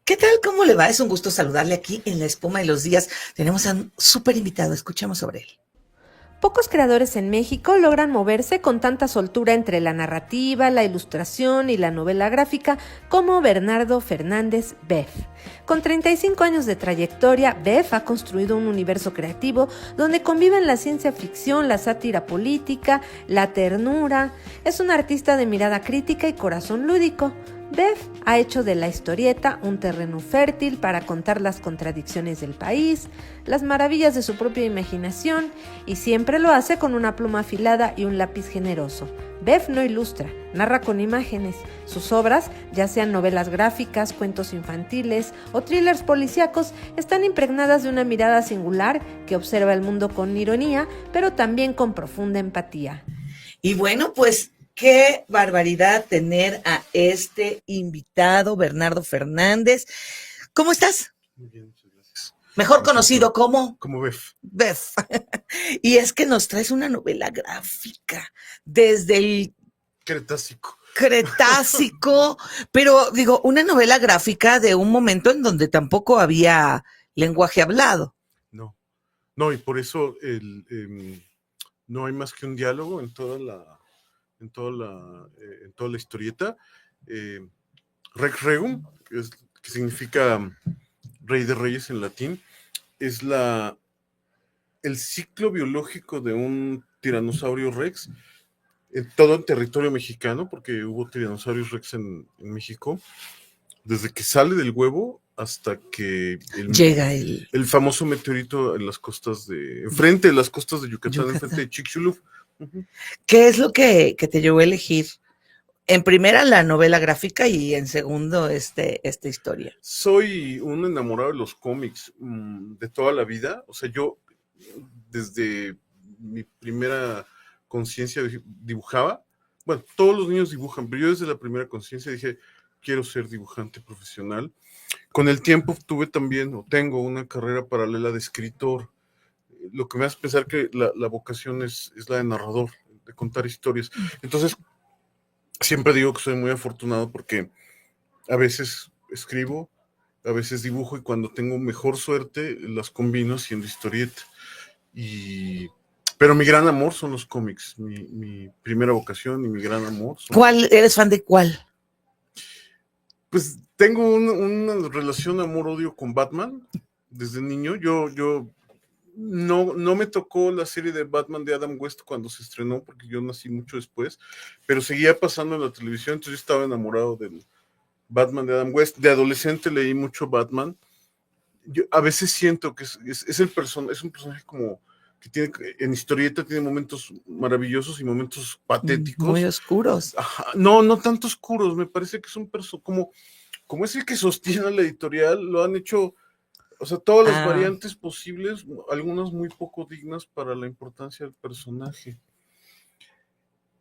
¿Qué tal? ¿Cómo le va? Es un gusto saludarle aquí en La Espuma de los Días. Tenemos a un súper invitado, escuchemos sobre él. Pocos creadores en México logran moverse con tanta soltura entre la narrativa, la ilustración y la novela gráfica como Bernardo Fernández Beff. Con 35 años de trayectoria, Beff ha construido un universo creativo donde conviven la ciencia ficción, la sátira política, la ternura. Es un artista de mirada crítica y corazón lúdico. Beff ha hecho de la historieta un terreno fértil para contar las contradicciones del país, las maravillas de su propia imaginación, y siempre lo hace con una pluma afilada y un lápiz generoso. Beff no ilustra, narra con imágenes. Sus obras, ya sean novelas gráficas, cuentos infantiles o thrillers policíacos, están impregnadas de una mirada singular que observa el mundo con ironía, pero también con profunda empatía. Y bueno, pues qué barbaridad tener a este invitado, Bernardo Fernández. ¿Cómo estás? Muy bien, muchas gracias. Mejor conocido como Beff. Beff. Y es que nos traes una novela gráfica desde el Cretácico, pero digo, una novela gráfica de un momento en donde tampoco había lenguaje hablado. No, y por eso no hay más que un diálogo en toda la historieta. Rex Regum, que significa Rey de Reyes en latín, es el ciclo biológico de un tiranosaurio Rex en todo el territorio mexicano, porque hubo tiranosaurios Rex en México, desde que sale del huevo hasta que llega el famoso meteorito en las costas enfrente de las costas de Yucatán. Enfrente de Chicxulub. Uh-huh. ¿Qué es lo que te llevó a elegir? En primera, la novela gráfica, y en segundo, esta historia. Soy un enamorado de los cómics de toda la vida. O sea, yo desde mi primera conciencia dibujaba. Bueno, todos los niños dibujan, pero yo desde la primera conciencia dije, quiero ser dibujante profesional. Con el tiempo tengo una carrera paralela de escritor, lo que me hace pensar que la vocación es la de narrador, de contar historias. Entonces, siempre digo que soy muy afortunado porque a veces escribo, a veces dibujo, y cuando tengo mejor suerte las combino haciendo historieta. Pero mi gran amor son los cómics, mi primera vocación y mi gran amor. ¿Eres fan de cuál? Pues tengo una relación amor-odio con Batman desde niño. Yo no me tocó la serie de Batman de Adam West cuando se estrenó, porque yo nací mucho después, pero seguía pasando en la televisión, entonces yo estaba enamorado del Batman de Adam West. De adolescente leí mucho Batman. Yo a veces siento que es un personaje como que tiene, en historieta tiene momentos maravillosos y momentos patéticos. Muy oscuros. Ajá, no tanto oscuros, me parece que es un personaje como es el que sostiene la editorial, lo han hecho, o sea, todas las variantes posibles, algunas muy poco dignas para la importancia del personaje.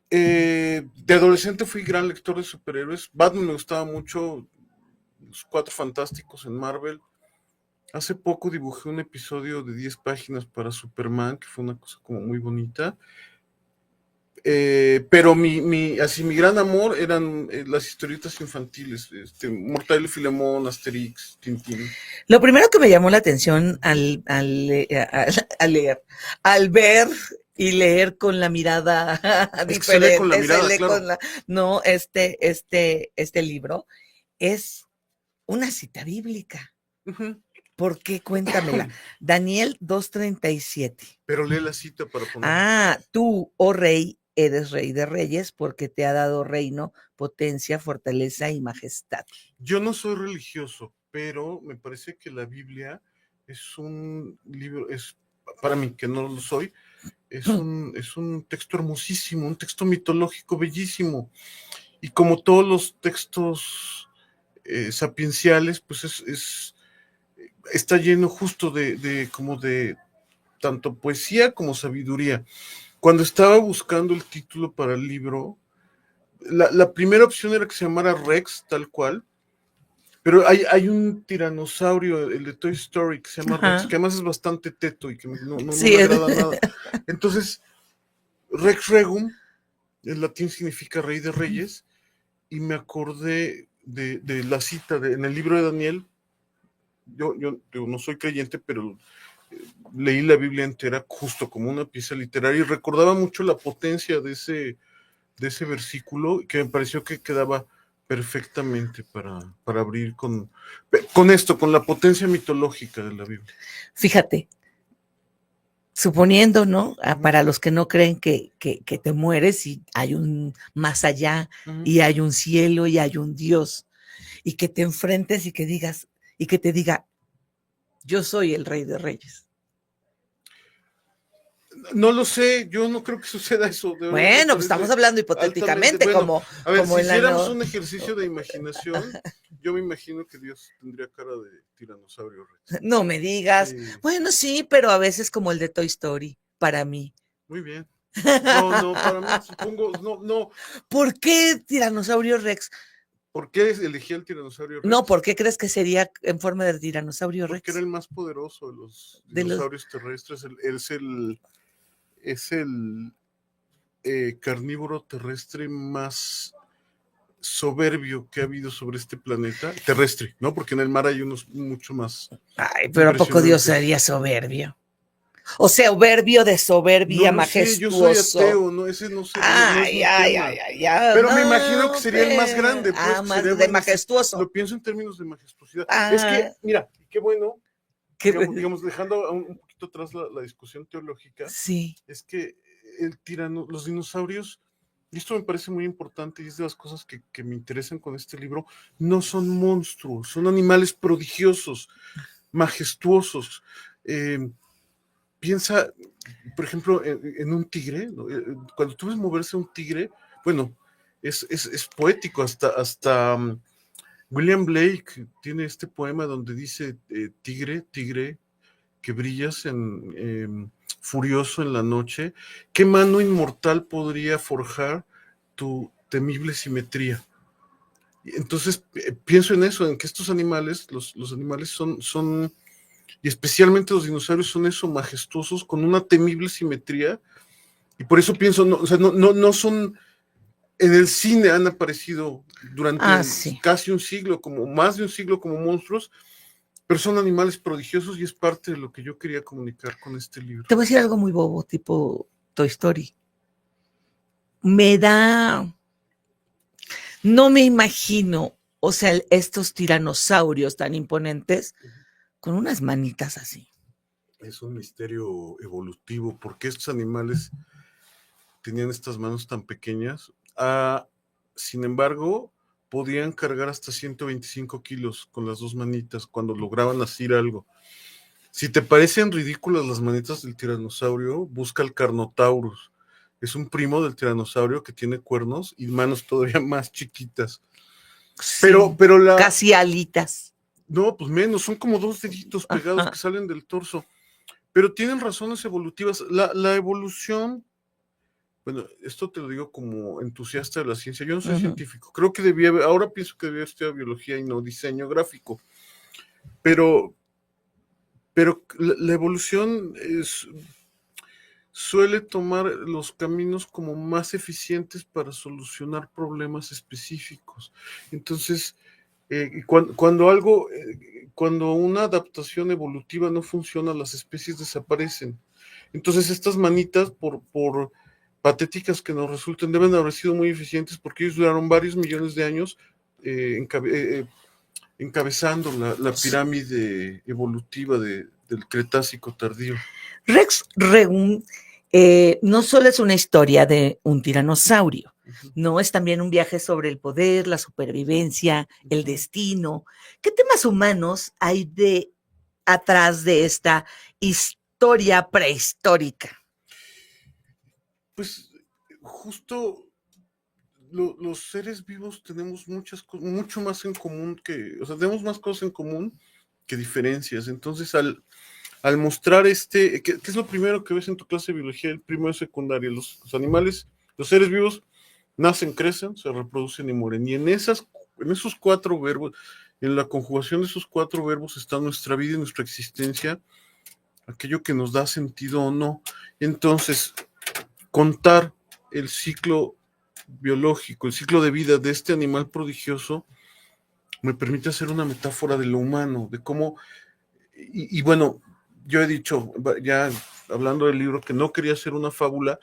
De adolescente fui gran lector de superhéroes. Batman me gustaba mucho, los Cuatro Fantásticos en Marvel. Hace poco dibujé un episodio de 10 páginas para Superman, que fue una cosa como muy bonita. Pero mi gran amor eran las historietas infantiles, Mortadelo y Filemón, Asterix, Tintín. Lo primero que me llamó la atención al ver y leer con la mirada diferente, se lee con la mirada, claro. Este libro es una cita bíblica. Uh-huh. ¿Por qué? Cuéntamela. Daniel 2:37. Pero lee la cita para poner. Tú, oh rey, eres rey de reyes, porque te ha dado reino, potencia, fortaleza y majestad. Yo no soy religioso, pero me parece que la Biblia es un libro, para mí que no lo soy, es un texto hermosísimo, un texto mitológico bellísimo. Y como todos los textos sapienciales, pues está lleno justo de tanto poesía como sabiduría. Cuando estaba buscando el título para el libro, la primera opción era que se llamara Rex, tal cual, pero hay un tiranosaurio, el de Toy Story, que se llama Rex, que además es bastante teto y que no me agrada nada. Entonces, Rex Regum, en latín significa Rey de Reyes, y me acordé de la cita en el libro de Daniel, yo digo, no soy creyente, pero leí la Biblia entera justo como una pieza literaria y recordaba mucho la potencia de ese versículo que me pareció que quedaba perfectamente para abrir con esto, con la potencia mitológica de la Biblia. Fíjate, suponiendo, ¿no? Para los que no creen que te mueres y hay un más allá, y hay un cielo y hay un Dios, y que te enfrentes y que digas, y que te diga, yo soy el Rey de Reyes. No lo sé, yo no creo que suceda eso. Bueno, pues estamos hablando hipotéticamente, bueno, como, a ver, como si en la hiciéramos no... un ejercicio de imaginación, yo me imagino que Dios tendría cara de tiranosaurio Rex. No me digas. Sí. Bueno, sí, pero a veces como el de Toy Story, para mí. Muy bien. No, para mí supongo, no. ¿Por qué Tiranosaurio Rex? ¿Por qué elegí el tiranosaurio Rex? No, ¿por qué crees que sería en forma de Tiranosaurio Rex? Porque era el más poderoso de los dinosaurios terrestres. Es el carnívoro terrestre más soberbio que ha habido sobre este planeta. Terrestre, ¿no? Porque en el mar hay unos mucho más. Ay, pero ¿a poco Dios sería soberbio? O sea, soberbio de soberbia, no majestuoso. Sé, yo soy ateo, no, ese no sé. Ay, pero me imagino que sería el más grande, pues. Más de majestuoso. Lo pienso en términos de majestuosidad. Es que, mira, qué bueno, digamos, dejando un poquito atrás la discusión teológica, sí. Es que los dinosaurios, y esto me parece muy importante y es de las cosas que me interesan con este libro, no son monstruos, son animales prodigiosos, majestuosos. Piensa, por ejemplo, en un tigre, ¿no? Cuando tú ves moverse un tigre, bueno, es poético, hasta William Blake tiene este poema donde dice, tigre, tigre, que brillas furioso en la noche, ¿qué mano inmortal podría forjar tu temible simetría? Entonces pienso en eso, en que estos animales, los animales son, y especialmente los dinosaurios son eso, majestuosos, con una temible simetría, y por eso pienso, no son, en el cine han aparecido durante casi un siglo, como más de un siglo como monstruos, pero son animales prodigiosos y es parte de lo que yo quería comunicar con este libro. Te voy a decir algo muy bobo, tipo Toy Story. No me imagino, o sea, estos tiranosaurios tan imponentes con unas manitas así. Es un misterio evolutivo, porque estos animales tenían estas manos tan pequeñas. Sin embargo, podían cargar hasta 125 kilos con las dos manitas cuando lograban asir algo. Si te parecen ridículas las manitas del tiranosaurio, busca el Carnotaurus. Es un primo del tiranosaurio que tiene cuernos y manos todavía más chiquitas. Sí, pero casi alitas. No, pues menos, son como 2 deditos pegados que salen del torso. Pero tienen razones evolutivas. La evolución, bueno, esto te lo digo como entusiasta de la ciencia. Yo no soy científico. Creo que ahora pienso que debía estudiar biología y no diseño gráfico. Pero la evolución suele tomar los caminos como más eficientes para solucionar problemas específicos. Entonces, cuando una adaptación evolutiva no funciona, las especies desaparecen. Entonces, estas manitas, por patéticas que nos resulten, deben haber sido muy eficientes porque ellos duraron varios millones de años encabezando la pirámide evolutiva del Cretácico tardío. Rex Regum no solo es una historia de un tiranosaurio, no, es también un viaje sobre el poder, la supervivencia, el destino. ¿Qué temas humanos hay atrás de esta historia prehistórica? Pues justo los seres vivos tenemos mucho más en común tenemos más cosas en común que diferencias. Entonces, al mostrar ¿qué es lo primero que ves en tu clase de biología, el primero de secundaria? Los animales, los seres vivos, nacen, crecen, se reproducen y mueren. Y en esos 4 verbos, en la conjugación de esos 4 verbos está nuestra vida y nuestra existencia, aquello que nos da sentido o no. Entonces, contar el ciclo biológico, el ciclo de vida de este animal prodigioso, me permite hacer una metáfora de lo humano, de cómo, y bueno, yo he dicho, ya hablando del libro, que no quería hacer una fábula,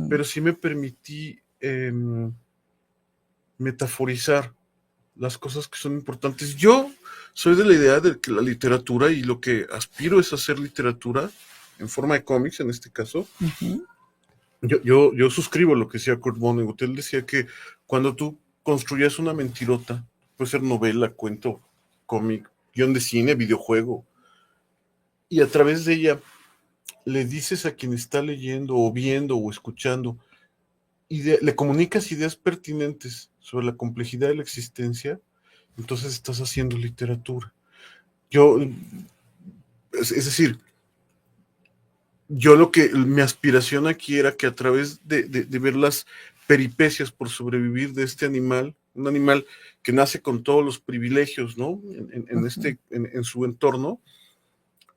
pero sí me permití metaforizar las cosas que son importantes. Yo soy de la idea de que la literatura, y lo que aspiro es hacer literatura en forma de cómics, en este caso. Yo suscribo lo que decía Kurt Vonnegut. Él decía que cuando tú construyes una mentirota, puede ser novela, cuento, cómic, guión de cine, videojuego, y a través de ella le dices a quien está leyendo o viendo o escuchando, le comunicas ideas pertinentes sobre la complejidad de la existencia, entonces estás haciendo literatura. Es decir, mi aspiración aquí era que a través de ver las peripecias por sobrevivir de este animal, un animal que nace con todos los privilegios, ¿no? En su entorno,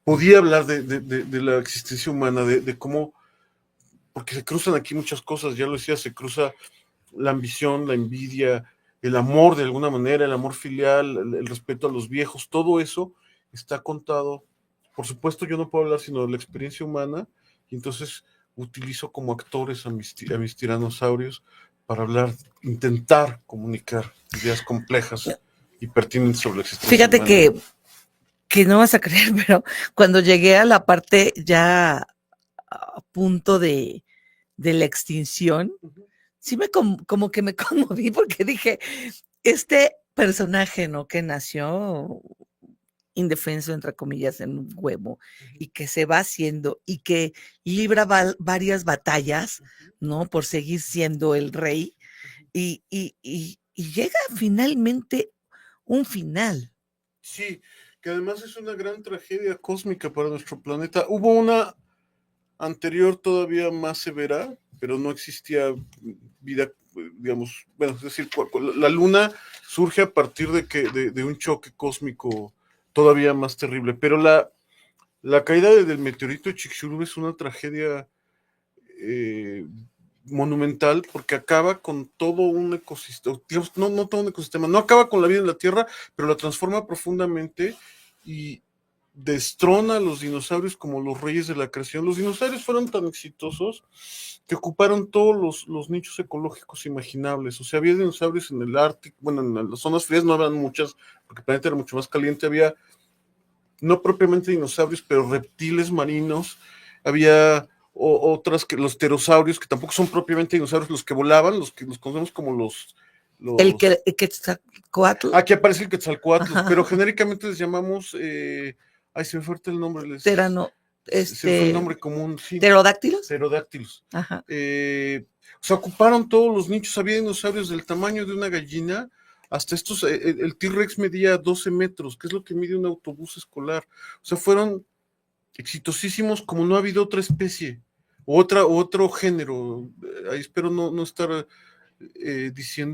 podía hablar de la existencia humana, de cómo, porque se cruzan aquí muchas cosas, ya lo decía, se cruza la ambición, la envidia, el amor de alguna manera, el amor filial, el respeto a los viejos, todo eso está contado. Por supuesto, yo no puedo hablar sino de la experiencia humana, y entonces utilizo como actores a mis tiranosaurios para hablar, intentar comunicar ideas complejas y pertinentes sobre la existencia Fíjate humana. que no vas a creer, pero cuando llegué a la parte ya a punto de la extinción, sí como que me conmoví porque dije, este personaje, ¿no? Que nació indefenso, entre comillas, en un huevo, y que se va haciendo y que libra varias batallas, ¿no? Por seguir siendo el rey, y llega finalmente un final. Sí, que además es una gran tragedia cósmica para nuestro planeta. Hubo una anterior todavía más severa, pero no existía vida, digamos, bueno, es decir, la luna surge a partir de un choque cósmico todavía más terrible, pero la caída del meteorito de Chicxulub es una tragedia eh, monumental porque acaba con todo un ecosistema, digamos, no todo un ecosistema, no acaba con la vida en la Tierra, pero la transforma profundamente y destrona a los dinosaurios como los reyes de la creación. Los dinosaurios fueron tan exitosos que ocuparon todos los nichos ecológicos imaginables. O sea, había dinosaurios en el Ártico, bueno, en las zonas frías no habían muchas, porque el planeta era mucho más caliente. Había, no propiamente dinosaurios, pero reptiles marinos. Había otras, que los pterosaurios, que tampoco son propiamente dinosaurios, los que volaban, los que los conocemos como El Quetzalcóatl. Aquí aparece el Quetzalcóatl, pero genéricamente les llamamos, ay, se me fue el nombre, Terano, se me fue el nombre común, sí, pterodáctilos. pterodáctilos. Ajá. O sea, ocuparon todos los nichos, había dinosaurios del tamaño de una gallina, hasta estos, el T-Rex medía 12 metros, que es lo que mide un autobús escolar. O sea, fueron exitosísimos como no ha habido otra especie, otro género. Ahí espero no estar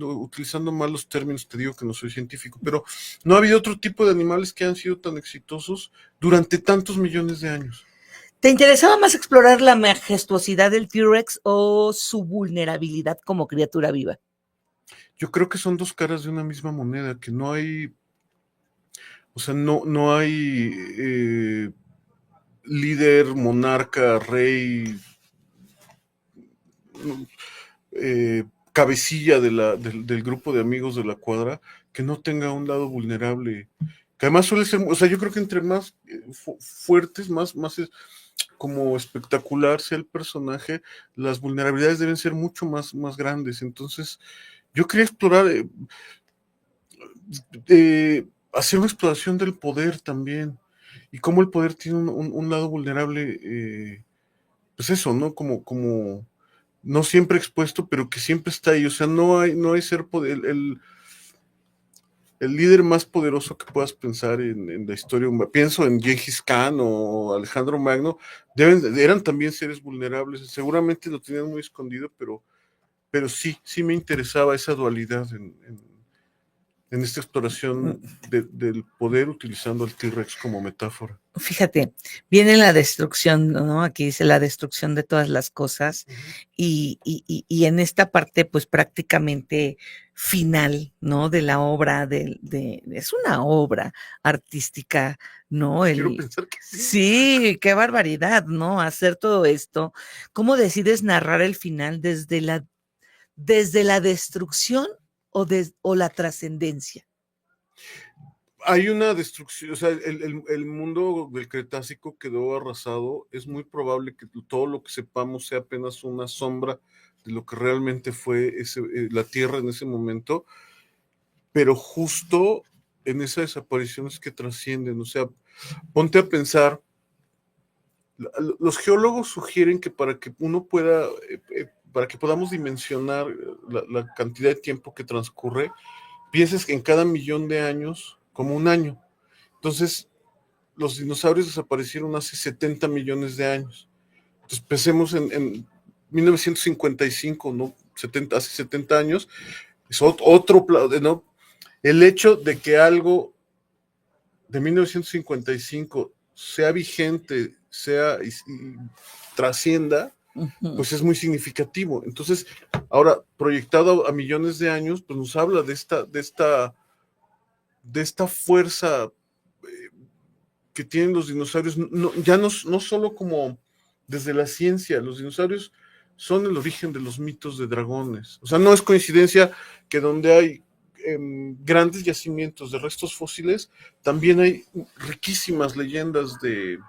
utilizando mal los términos, te digo que no soy científico, pero no ha habido otro tipo de animales que han sido tan exitosos durante tantos millones de años. ¿Te interesaba más explorar la majestuosidad del T-Rex o su vulnerabilidad como criatura viva? Yo creo que son dos caras de una misma moneda, que no hay, o sea, no hay líder, monarca, rey, cabecilla del grupo de amigos de la cuadra que no tenga un lado vulnerable, que además suele ser, o sea, yo creo que entre más fuertes, más es como espectacular sea el personaje, las vulnerabilidades deben ser mucho más grandes. Entonces, yo quería explorar, hacer una exploración del poder también, y cómo el poder tiene un lado vulnerable, pues eso, ¿no? Como no siempre expuesto, pero que siempre está ahí. O sea, no hay ser poder, el líder más poderoso que puedas pensar en la historia. Pienso en Gengis Khan o Alejandro Magno, eran también seres vulnerables, seguramente lo tenían muy escondido, pero sí me interesaba esa dualidad en esta exploración del poder utilizando al T-Rex como metáfora. Fíjate, viene la destrucción, ¿no? Aquí dice la destrucción de todas las cosas y en esta parte, pues prácticamente final, ¿no? De la obra, es una obra artística, ¿no? Quiero pensar que sí. Sí, qué barbaridad, ¿no? Hacer todo esto. ¿Cómo decides narrar el final desde la destrucción o la trascendencia? Hay una destrucción, o sea, el mundo del Cretácico quedó arrasado. Es muy probable que todo lo que sepamos sea apenas una sombra de lo que realmente fue la Tierra en ese momento, pero justo en esas desapariciones que trascienden. O sea, ponte a pensar, los geólogos sugieren que para que uno pueda, para que podamos dimensionar la cantidad de tiempo que transcurre, pienses que en cada 1.000.000 de años como un año. Entonces, los dinosaurios desaparecieron hace 70 millones de años. Entonces, pensemos en 1955, ¿no? Hace 70 años. Es otro, ¿no? El hecho de que algo de 1955 sea vigente, y trascienda, pues es muy significativo. Entonces, ahora, proyectado a millones de años, pues nos habla de esta fuerza que tienen los dinosaurios, ya no solo como desde la ciencia, los dinosaurios son el origen de los mitos de dragones. O sea, no es coincidencia que donde hay grandes yacimientos de restos fósiles, también hay riquísimas leyendas de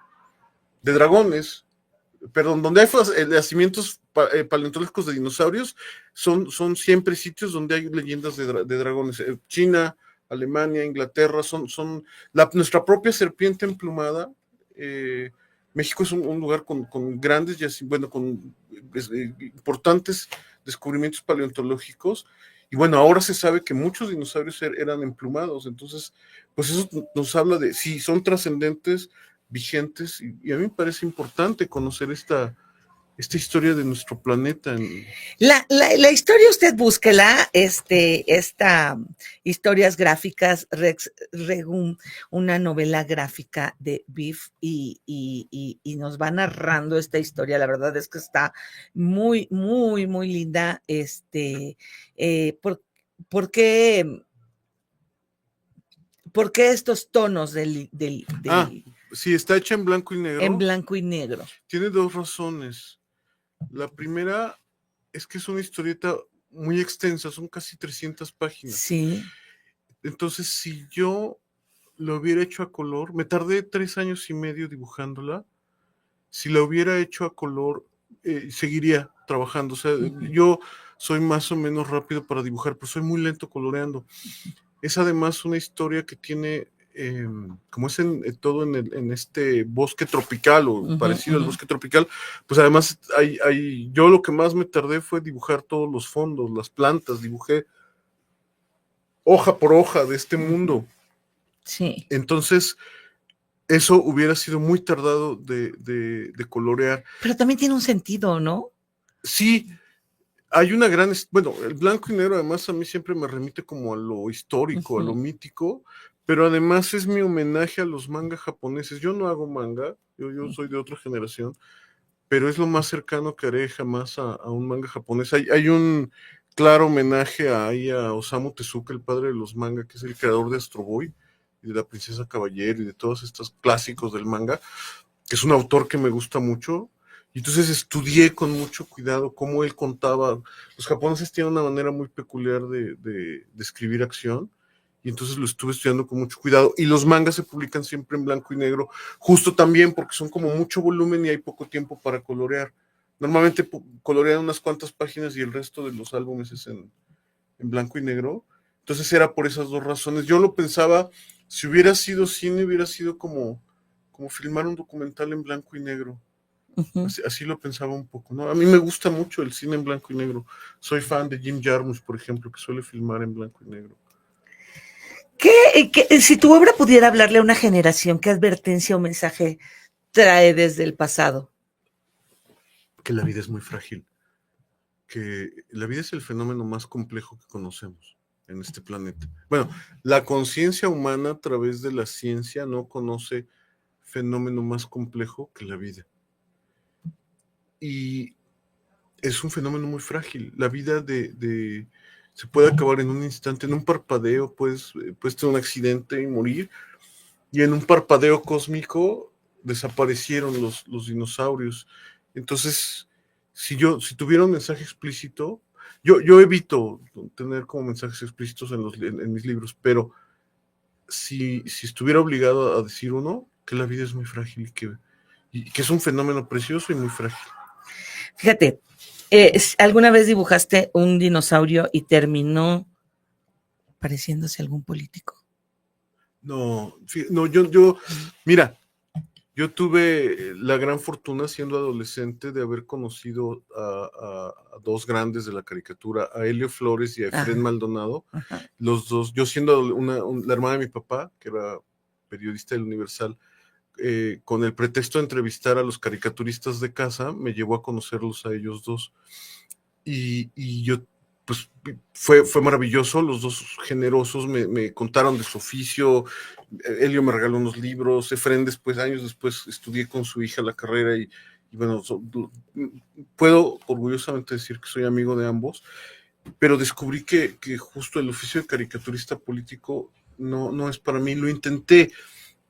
dragones. Perdón, donde hay yacimientos paleontológicos de dinosaurios, son siempre sitios donde hay leyendas de dragones. China, Alemania, Inglaterra, nuestra propia serpiente emplumada. México es un lugar con grandes, con importantes descubrimientos paleontológicos. Y bueno, ahora se sabe que muchos dinosaurios eran emplumados. Entonces, pues eso nos habla de, sí, son trascendentes, vigentes, y a mí me parece importante conocer esta historia de nuestro planeta. La historia usted búsquela, historias gráficas, Rex Regum, una novela gráfica de Biff y nos va narrando esta historia. La verdad es que está muy, muy, muy linda. ¿Por qué estos tonos Sí, está hecha en blanco y negro. En blanco y negro. Tiene dos razones. La primera es que es una historieta muy extensa, son casi 300 páginas. Sí. Entonces, si yo lo hubiera hecho a color, me tardé 3 años y medio dibujándola. Si la hubiera hecho a color, seguiría trabajando. O sea, yo soy más o menos rápido para dibujar, pero soy muy lento coloreando. Es además una historia que tiene, como es todo en este bosque tropical o parecido al bosque tropical, pues además yo lo que más me tardé fue dibujar todos los fondos, las plantas, dibujé hoja por hoja de este mundo. Sí. Entonces, eso hubiera sido muy tardado de colorear. Pero también tiene un sentido, ¿no? Sí, hay una gran, bueno, el blanco y negro además a mí siempre me remite como a lo histórico, a lo mítico, pero además es mi homenaje a los mangas japoneses. Yo no hago manga, yo soy de otra generación, pero es lo más cercano que haré jamás a un manga japonés. Hay un claro homenaje a Osamu Tezuka, el padre de los manga, que es el creador de Astro Boy y de La Princesa Caballero y de todos estos clásicos del manga, que es un autor que me gusta mucho. Y entonces estudié con mucho cuidado cómo él contaba. Los japoneses tienen una manera muy peculiar de escribir acción, y entonces lo estuve estudiando con mucho cuidado. Y los mangas se publican siempre en blanco y negro, justo también porque son como mucho volumen y hay poco tiempo para colorear. Normalmente colorean unas cuantas páginas y el resto de los álbumes es en blanco y negro. Entonces era por esas dos razones. Yo lo pensaba, si hubiera sido cine, hubiera sido como filmar un documental en blanco y negro. Así lo pensaba un poco, ¿no? A mí me gusta mucho el cine en blanco y negro. Soy fan de Jim Jarmusch, por ejemplo, que suele filmar en blanco y negro. Si tu obra pudiera hablarle a una generación, ¿qué advertencia o mensaje trae desde el pasado? Que la vida es muy frágil. Que la vida es el fenómeno más complejo que conocemos. en este planeta. Bueno, la conciencia humana a través de la ciencia no conoce fenómeno más complejo que la vida. Y es un fenómeno muy frágil. La vida se puede acabar en un instante, en un parpadeo, puedes tener un accidente y morir, y en un parpadeo cósmico desaparecieron los dinosaurios. Entonces, si tuviera un mensaje explícito, yo evito tener como mensajes explícitos en mis libros, pero si estuviera obligado a decir uno, que la vida es muy frágil y que es un fenómeno precioso y muy frágil. Fíjate, ¿alguna vez dibujaste un dinosaurio y terminó pareciéndose a algún político? No, mira, yo tuve la gran fortuna siendo adolescente de haber conocido a dos grandes de la caricatura, a Helio Flores y a Efrén Maldonado. Ajá. Los dos, yo siendo la hermana de mi papá, que era periodista del Universal, con el pretexto de entrevistar a los caricaturistas de casa, me llevó a conocerlos a ellos dos. Y yo, pues, fue maravilloso, los dos generosos me contaron de su oficio. Helio me regaló unos libros, Efrén años después, estudié con su hija la carrera y bueno, puedo orgullosamente decir que soy amigo de ambos, pero descubrí que justo el oficio de caricaturista político no es para mí. Lo intenté,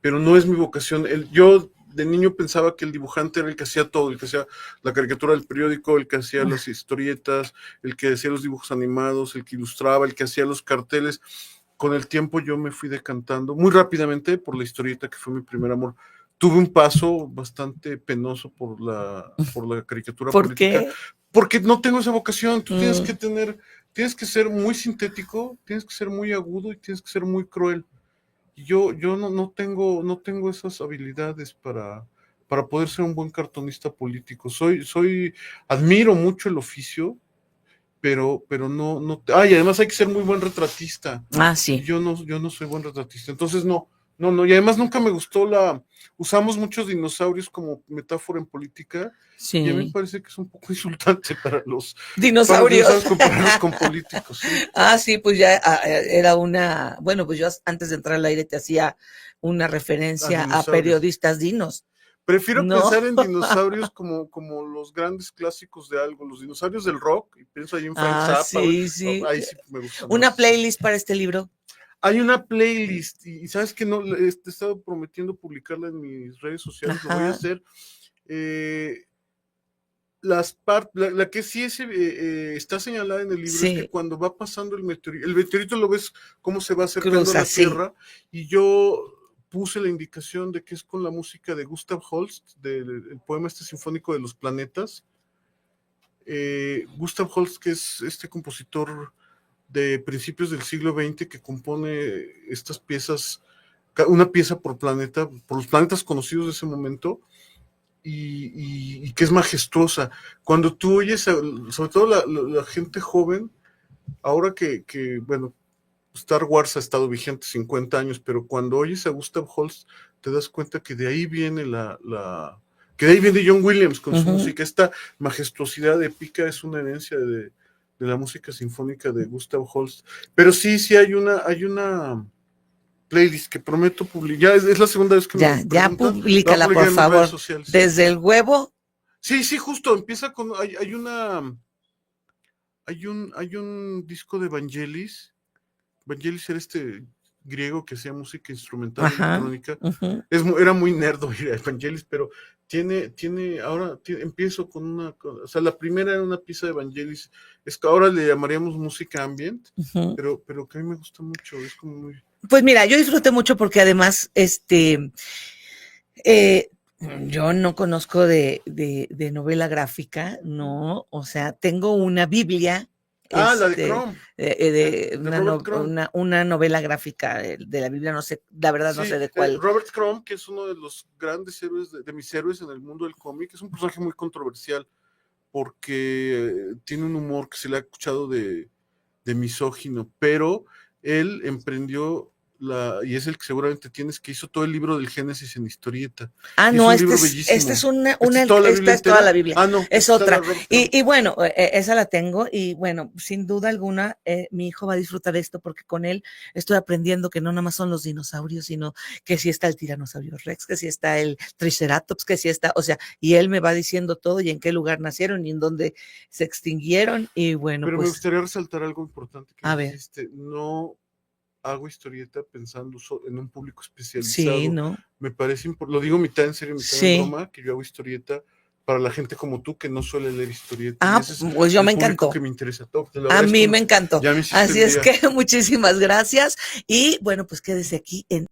pero no es mi vocación. Yo de niño pensaba que el dibujante era el que hacía todo, el que hacía la caricatura del periódico, el que hacía las historietas, el que hacía los dibujos animados, el que ilustraba, el que hacía los carteles. Con el tiempo yo me fui decantando muy rápidamente por la historieta, que fue mi primer amor. Tuve un paso bastante penoso por la caricatura ¿Por política, qué? porque no tengo esa vocación. Tú tienes que ser muy sintético, tienes que ser muy agudo y tienes que ser muy cruel. Yo no tengo esas habilidades para poder ser un buen cartonista político. Admiro mucho el oficio, pero no. Y además hay que ser muy buen retratista. Sí. Yo no soy buen retratista. Entonces no. Y además nunca me gustó usamos muchos dinosaurios como metáfora en política. Sí. Y a mí me parece que es un poco insultante para los dinosaurios. Compararlos con políticos. ¿Sí? Sí, pues ya era bueno, pues yo antes de entrar al aire te hacía una referencia a periodistas dinos. Prefiero pensar en dinosaurios como los grandes clásicos de algo, los dinosaurios del rock, y pienso ahí en Frank Zappa. Sí. Ahí sí me gusta ¿Una más. playlist para este libro? Hay una playlist, y sabes que no, he estado prometiendo publicarla en mis redes sociales. Lo voy a hacer. La que sí está señalada en el libro es que cuando va pasando el meteorito lo ves cómo se va acercando a la Tierra, y yo puse la indicación de que es con la música de Gustav Holst, del poema sinfónico de los planetas. Gustav Holst, que es este compositor de principios del siglo XX que compone estas piezas, una pieza por planeta, por los planetas conocidos de ese momento, y que es majestuosa. Cuando tú oyes, sobre todo la gente joven, ahora que, bueno, Star Wars ha estado vigente 50 años, pero cuando oyes a Gustav Holst, te das cuenta que de ahí viene que de ahí viene John Williams con su música. Esta majestuosidad épica es una herencia de la música sinfónica de Gustav Holst. Pero sí hay una playlist que prometo publicar. Es la segunda vez que me ya públicala, por favor. Desde el huevo. Sí, justo, empieza con hay un disco de Vangelis. Vangelis era este griego que hacía música instrumental electrónica. Era muy nerd oír Vangelis, pero ahora empiezo con o sea, la primera era una pieza de Vangelis, es que ahora le llamaríamos música ambient, pero que a mí me gusta mucho, es como muy... Pues mira, yo disfruté mucho porque además, yo no conozco de novela gráfica, no, o sea, tengo una Biblia. La de Crumb. Una novela gráfica de la Biblia, no sé, la verdad no sé de cuál. Robert Crumb, que es uno de los grandes héroes, de mis héroes en el mundo del cómic, es un personaje muy controversial porque tiene un humor que se le ha escuchado de misógino, pero él emprendió y es el que seguramente tienes, que hizo todo el libro del Génesis en historieta. Ah, Y no, un este libro es bellísimo. una, ¿Esta es toda la esta Biblia es toda entera? la Biblia. Ah, no, Es esta otra. la Robert Y bueno, esa la tengo y bueno, sin duda alguna, mi hijo va a disfrutar esto porque con él estoy aprendiendo que no nada más son los dinosaurios, sino que sí está el tiranosaurio Rex, que sí está el Triceratops, que sí está, o sea, y él me va diciendo todo y en qué lugar nacieron y en dónde se extinguieron y bueno, Pero me pues, gustaría resaltar algo importante que a ver, dijiste. No hago historieta pensando en un público sí, especializado. ¿no? Me parece, lo digo mitad en serio, mitad en Sí. broma, que yo hago historieta para la gente como tú que no suele leer historieta. Y Ah, ese es pues yo el me público que encantó. me interesa. Te lo A agradezco mí me mucho. encantó. Ya me hiciste Así el es día. que muchísimas gracias y bueno, pues quédese aquí en